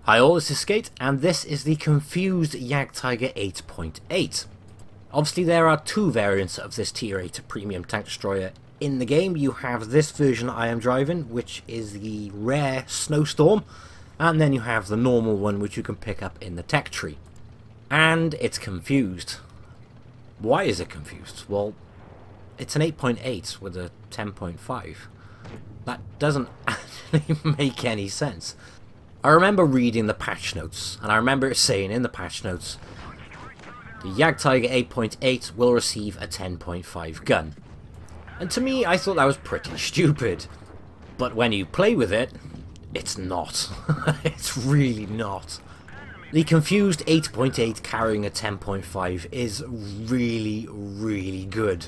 Hi all, this is Skate, and this is the confused Jadgtiger 8.8. Obviously there are two variants of this tier 8 premium tank destroyer in the game. You have this version I am driving, which is the rare Snowstorm, and then you have the normal one which you can pick up in the tech tree. And it's confused. Why is it confused? Well, it's an 8.8 with a 10.5. That doesn't actually make any sense. I remember reading the patch notes, and I remember it saying in the patch notes, the Jadgtiger 8.8 will receive a 10.5 gun. And to me, I thought that was pretty stupid. But when you play with it, it's not. It's really not. The confused 8.8 carrying a 10.5 is really, really good.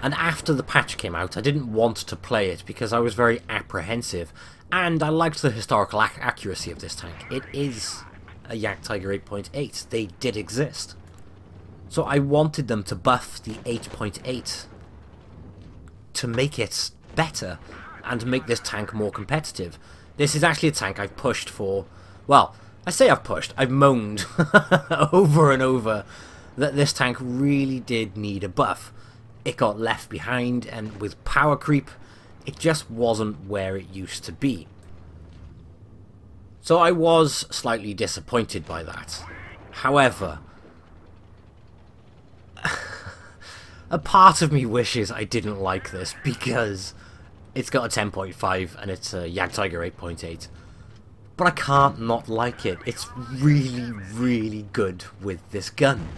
And after the patch came out, I didn't want to play it because I was very apprehensive. And I liked the historical accuracy of this tank. It is a Jadgtiger 8.8. They did exist. So I wanted them to buff the 8.8 to make it better and make this tank more competitive. This is actually a tank I've pushed for, well, I say I've pushed, I've moaned over and over that this tank really did need a buff. It got left behind, and with power creep, it just wasn't where it used to be. So I was slightly disappointed by that. However, a part of me wishes I didn't like this because it's got a 10.5 and it's a Jadgtiger 8.8. But I can't not like it. It's really, really good with this gun.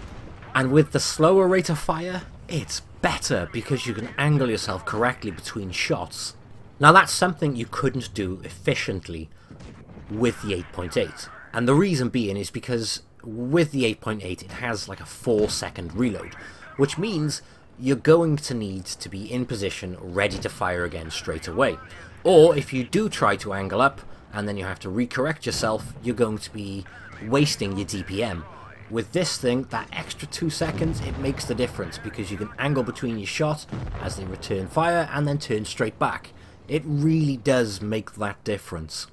And with the slower rate of fire, it's better because you can angle yourself correctly between shots. Now that's something you couldn't do efficiently with the 8.8. And the reason being is because with the 8.8 it has like a 4-second reload, which means you're going to need to be in position ready to fire again straight away. Or if you do try to angle up and then you have to recorrect yourself, you're going to be wasting your DPM. With this thing, that extra 2 seconds, it makes the difference because you can angle between your shot as they return fire and then turn straight back. It really does make that difference.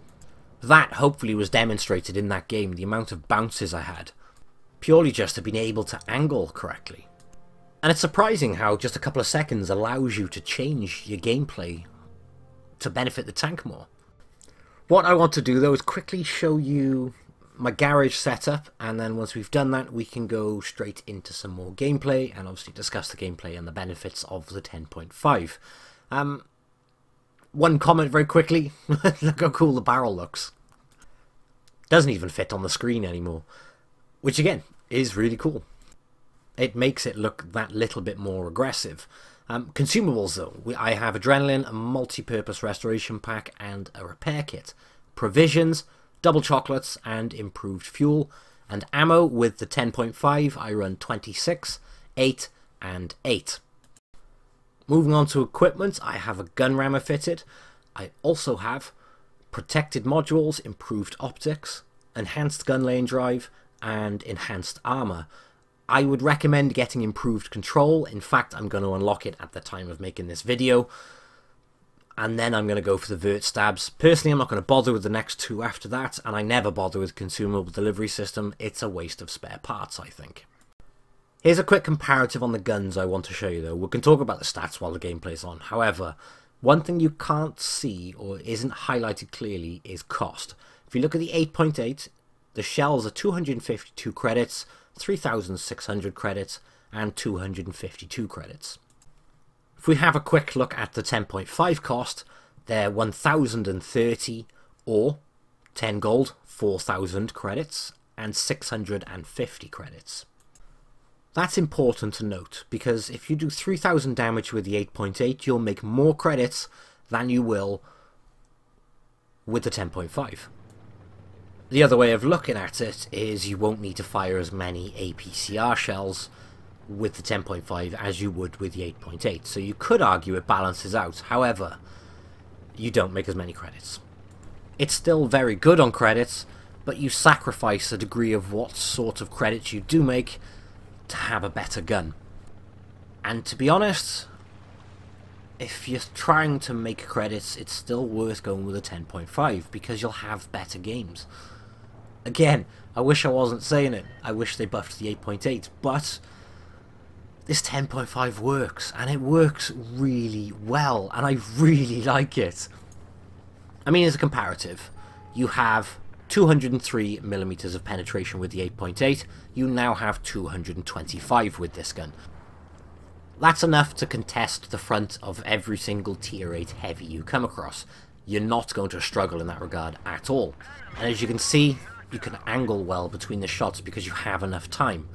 That hopefully was demonstrated in that game, the amount of bounces I had, purely just to being able to angle correctly. And it's surprising how just a couple of seconds allows you to change your gameplay to benefit the tank more. What I want to do though is quickly show you my garage setup, and then once we've done that we can go straight into some more gameplay and obviously discuss the gameplay and the benefits of the 10.5. One comment very quickly, look how cool the barrel looks. Doesn't even fit on the screen anymore, which again is really cool. It makes it look that little bit more aggressive. Consumables though, I have adrenaline, a multi-purpose restoration pack and a repair kit. Provisions, double chocolates and improved fuel. And ammo with the 10.5 I run 26, 8 and 8. Moving on to equipment, I have a gun rammer fitted. I also have protected modules, improved optics, enhanced gun lane drive and enhanced armor. I would recommend getting improved control. In fact, I'm going to unlock it at the time of making this video. And then I'm going to go for the vert stabs. Personally, I'm not going to bother with the next two after that. And I never bother with consumable delivery system. It's a waste of spare parts, I think. Here's a quick comparative on the guns I want to show you though. We can talk about the stats while the gameplay's on. However, one thing you can't see or isn't highlighted clearly is cost. If you look at the 8.8, the shells are 252 credits, 3,600 credits and 252 credits. If we have a quick look at the 10.5 cost, they're 1,030 or 10 gold, 4,000 credits and 650 credits. That's important to note because if you do 3,000 damage with the 8.8 you'll make more credits than you will with the 10.5. The other way of looking at it is you won't need to fire as many APCR shells with the 10.5 as you would with the 8.8. So you could argue it balances out. However, you don't make as many credits. It's still very good on credits, but you sacrifice a degree of what sort of credits you do make to have a better gun. And to be honest, if you're trying to make credits, it's still worth going with a 10.5 because you'll have better games. Again, I wish I wasn't saying it. I wish they buffed the 8.8, but this 10.5 works, and it works really well, and I really like it. I mean, as a comparative, you have 203mm of penetration with the 8.8, you now have 225 with this gun. That's enough to contest the front of every single tier 8 heavy you come across. You're not going to struggle in that regard at all. And as you can see, you can angle well between the shots because you have enough time.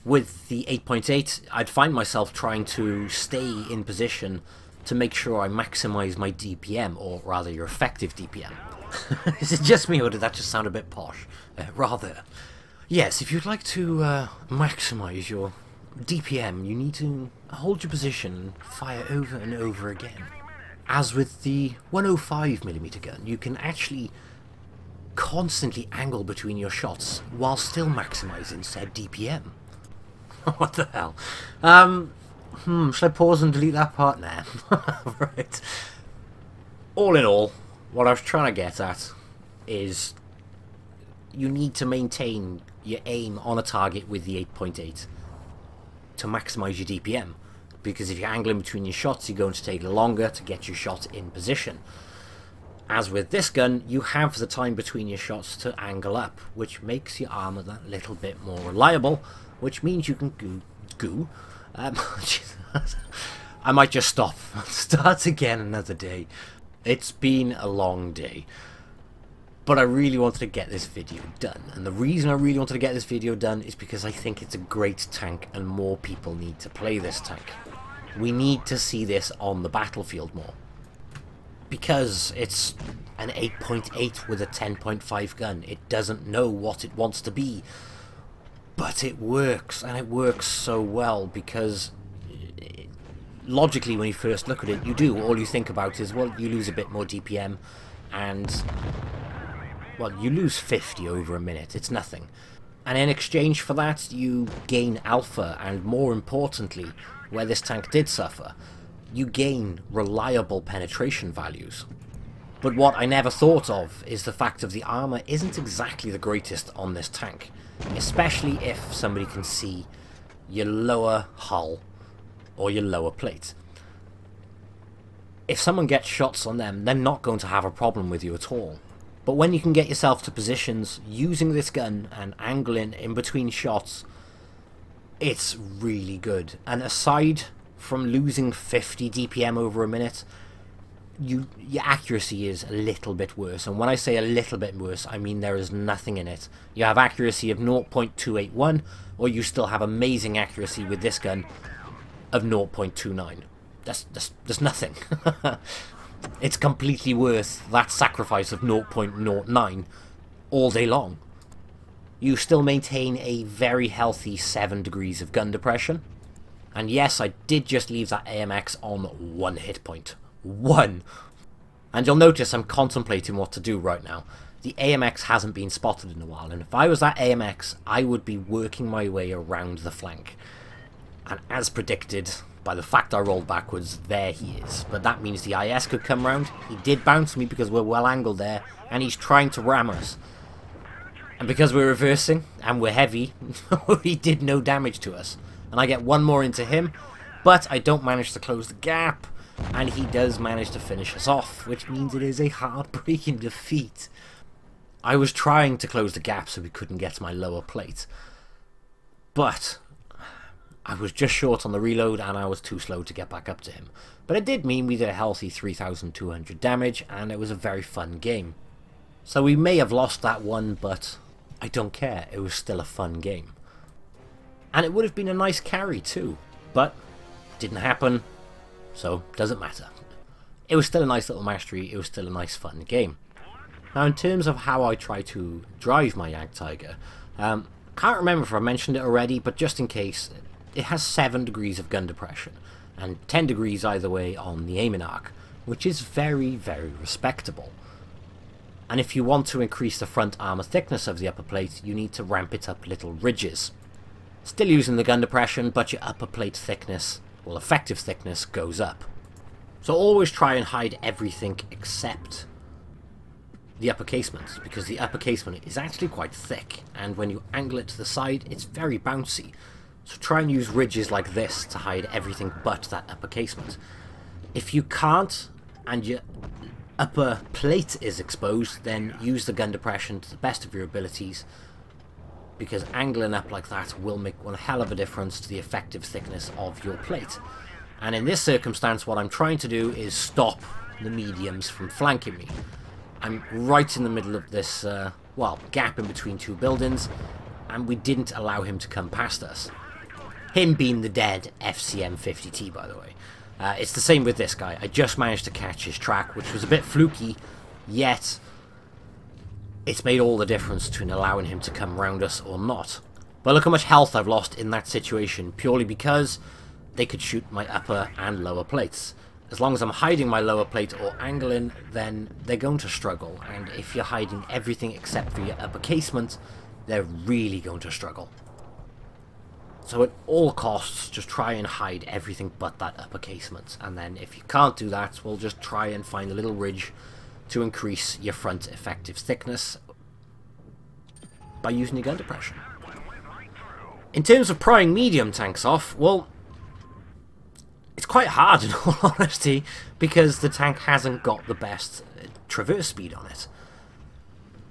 With the 8.8, I'd find myself trying to stay in position to make sure I maximise my DPM, or rather your effective DPM. Is it just me, or did that just sound a bit posh? Rather. Yes, if you'd like to maximise your DPM, you need to hold your position and fire over and over again. As with the 105mm gun, you can actually constantly angle between your shots while still maximising said DPM. What the hell? Should I pause and delete that part? Nah. Right. All in all, what I was trying to get at is you need to maintain your aim on a target with the 8.8 to maximise your DPM, because if you're angling between your shots, you're going to take longer to get your shot in position. As with this gun, you have the time between your shots to angle up, which makes your armour that little bit more reliable, which means you can I might just stop and start again another day. It's been a long day, but I really wanted to get this video done, and the reason I really wanted to get this video done is because I think it's a great tank and more people need to play this tank. We need to see this on the battlefield more, because it's an 8.8 with a 10.5 gun. It doesn't know what it wants to be, but it works, and it works so well because logically when you first look at it, all you think about is, well, you lose a bit more DPM and, well, you lose 50 over a minute. It's nothing. And in exchange for that, you gain alpha, and more importantly, where this tank did suffer, you gain reliable penetration values. But what I never thought of is the fact of the armour isn't exactly the greatest on this tank, especially if somebody can see your lower hull or your lower plate. If someone gets shots on them, they're not going to have a problem with you at all. But when you can get yourself to positions using this gun and angling in between shots, it's really good. And aside from losing 50 DPM over a minute, your accuracy is a little bit worse. And when I say a little bit worse, I mean there is nothing in it. You have accuracy of 0.281, or you still have amazing accuracy with this gun of 0.29. That's nothing. It's completely worth that sacrifice of 0.09 all day long. You still maintain a very healthy 7 degrees of gun depression. And yes, I did just leave that AMX on 1 hit point. 1! And you'll notice I'm contemplating what to do right now. The AMX hasn't been spotted in a while, and if I was that AMX, I would be working my way around the flank. And as predicted, by the fact I rolled backwards, there he is. But that means the IS could come round. He did bounce me because we're well angled there, and he's trying to ram us. And because we're reversing, and we're heavy, he did no damage to us. And I get one more into him, but I don't manage to close the gap, and he does manage to finish us off, which means it is a heartbreaking defeat. I was trying to close the gap so we couldn't get to my lower plate, but I was just short on the reload and I was too slow to get back up to him. But it did mean we did a healthy 3,200 damage, and it was a very fun game. So we may have lost that one, but I don't care, it was still a fun game. And it would have been a nice carry too, but didn't happen, so doesn't matter. It was still a nice little mastery, it was still a nice fun game. Now in terms of how I try to drive my Jadgtiger, can't remember if I mentioned it already, but just in case, it has 7 degrees of gun depression, and 10 degrees either way on the aiming arc, which is very, very respectable. And if you want to increase the front armour thickness of the upper plate, you need to ramp it up little ridges. Still using the gun depression, but your upper plate thickness, well, effective thickness, goes up. So always try and hide everything except the upper casement, because the upper casement is actually quite thick, and when you angle it to the side, it's very bouncy. So try and use ridges like this to hide everything but that upper casement. If you can't, and your upper plate is exposed, then use the gun depression to the best of your abilities, because angling up like that will make one hell of a difference to the effective thickness of your plate. And in this circumstance, what I'm trying to do is stop the mediums from flanking me. I'm right in the middle of this, well, gap in between two buildings, and we didn't allow him to come past us. Him being the dead FCM 50T, by the way. It's the same with this guy. I just managed to catch his track, which was a bit fluky, yet it's made all the difference between allowing him to come round us or not. But look how much health I've lost in that situation, purely because they could shoot my upper and lower plates. As long as I'm hiding my lower plate or angling, then they're going to struggle. And if you're hiding everything except for your upper casement, they're really going to struggle. So at all costs, just try and hide everything but that upper casement. And then if you can't do that, we'll just try and find a little ridge to increase your front effective thickness by using your gun depression. In terms of prying medium tanks off, well, it's quite hard in all honesty, because the tank hasn't got the best traverse speed on it.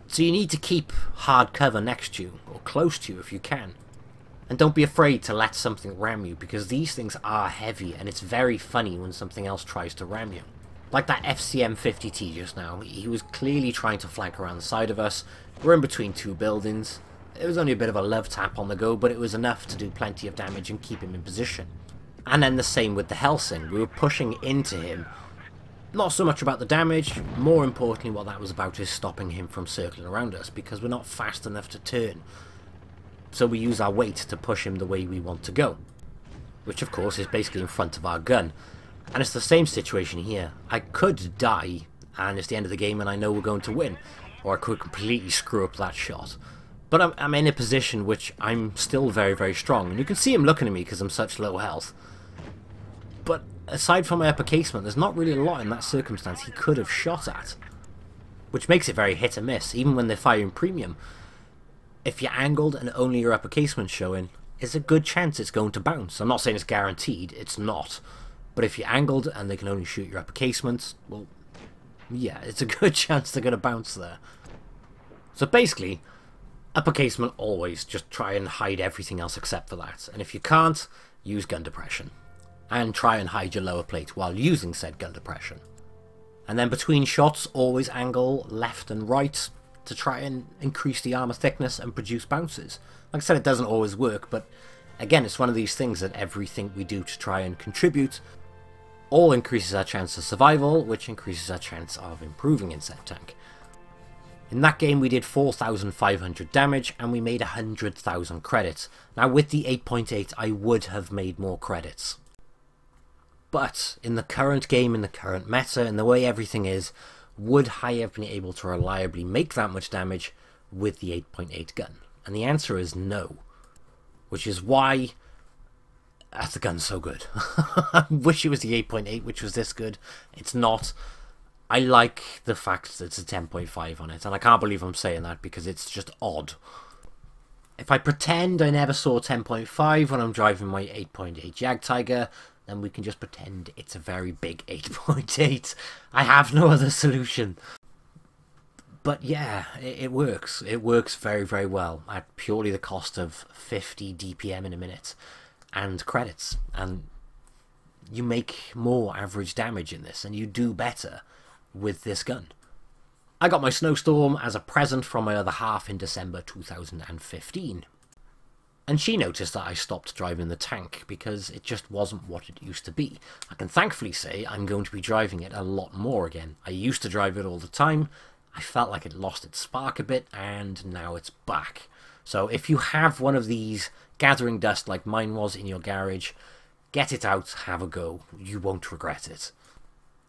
So you need to keep hard cover next to you, or close to you if you can. And don't be afraid to let something ram you, because these things are heavy, and it's very funny when something else tries to ram you. Like that FCM 50T just now, he was clearly trying to flank around the side of us. We're in between two buildings. It was only a bit of a love tap on the go, but it was enough to do plenty of damage and keep him in position. And then the same with the Helsing. We were pushing into him. Not so much about the damage, more importantly what that was about is stopping him from circling around us, because we're not fast enough to turn. So we use our weight to push him the way we want to go, which of course is basically in front of our gun. And it's the same situation here. I could die, and it's the end of the game and I know we're going to win, or I could completely screw up that shot. But I'm in a position which I'm still very, very strong, and you can see him looking at me because I'm such low health. But aside from my upper casement, there's not really a lot in that circumstance he could have shot at, which makes it very hit and miss, even when they're firing premium. If you're angled and only your upper casement's showing, there's a good chance it's going to bounce. I'm not saying it's guaranteed, it's not. But if you're angled and they can only shoot your upper casement, well, yeah, it's a good chance they're going to bounce there. So basically, upper casement always, just try and hide everything else except for that. And if you can't, use gun depression. And try and hide your lower plate while using said gun depression. And then between shots, always angle left and right to try and increase the armor thickness and produce bounces. Like I said, it doesn't always work, but again, it's one of these things that everything we do to try and contribute all increases our chance of survival, which increases our chance of improving in said tank. In that game we did 4,500 damage and we made 100,000 credits. Now with the 8.8 I would have made more credits. But in the current game, in the current meta, and the way everything is, would I have been able to reliably make that much damage with the 8.8 gun? And the answer is no. Which is why the gun's so good. I wish it was the 8.8 which was this good. It's not. I like the fact that it's a 10.5 on it, and I can't believe I'm saying that because it's just odd. If I pretend I never saw 10.5 when I'm driving my 8.8 Jadgtiger, then we can just pretend it's a very big 8.8. I have no other solution. But yeah, it works. It works very, very well at purely the cost of 50 DPM in a minute and credits. And you make more average damage in this, and you do better with this gun. I got my Snowstorm as a present from my other half in December 2015. And she noticed that I stopped driving the tank because it just wasn't what it used to be. I can thankfully say I'm going to be driving it a lot more again. I used to drive it all the time. I felt like it lost its spark a bit, and now it's back. So if you have one of these gathering dust like mine was in your garage, get it out, have a go. You won't regret it.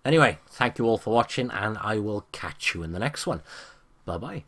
Anyway, thank you all for watching, and I will catch you in the next one. Bye-bye.